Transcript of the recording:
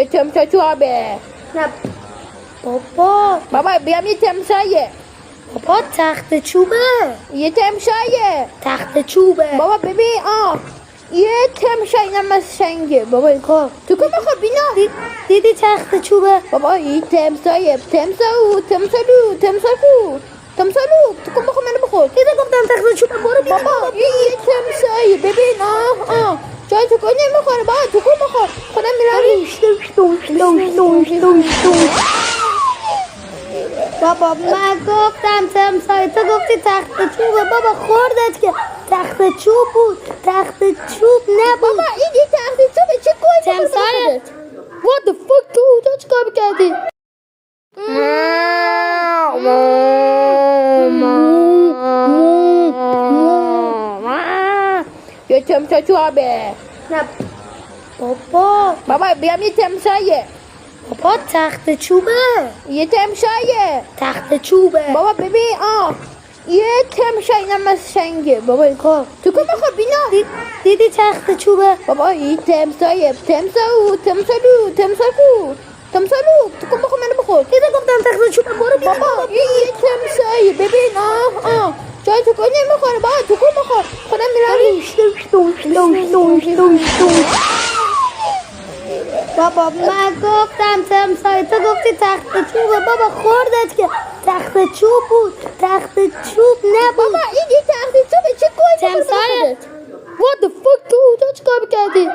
یه تمسا چوبه. نه بابا. بابا بیام یه تمسایه. بابا تخت چوبه. یه تمسایه. تخت چوبه. بابا ببین یه تمسای نمز سنگه. بابا این کار تو که بخواه بینا دیدی تخت چوبه. بابا این تمسایه. تمسالو تو که بخواه منو بخور. دیدی گفتم تخت چوبه برو بیا. بابا این یه تمسایه. ببین جای تو که نمیخوره. بابا تو که بخور خودم میرم. بابا من گفتم تمسایه تو گفتی تخت چوبه. بابا خوردت که تخت چوب بود. تخت چوب نبود. بابا این یه تخت چوبه. چه گوی تمسایه. What the fuck تو چه کار کردی؟ یه تمسا چوبه. نه بابا. بابا بیام یه تمسایه. بابا تخت چوبه. یه تمسایه. تخت چوبه. بابا ببین یه تمسای نمز سنگه. بابا این کار تو که بخواه بینا دیدی تخت چوبه. بابا این تمسایه. تمسالو تو که بخواه منو بخور. دیدی گفتم تخت چوبه برو بیا. بابا این یه تمسایه. ببین جای تو که نمیخوره. بابا تو که بخور خودم میرم. بابا من گفتم تمسایه تو گفتی تخت چوبه. بابا خوردت که تخت چوب بود. تخت چوب نبود. بابا این یه تخت چوبه. چه گوی تمسایه. What the fuck تو چه کار کردی؟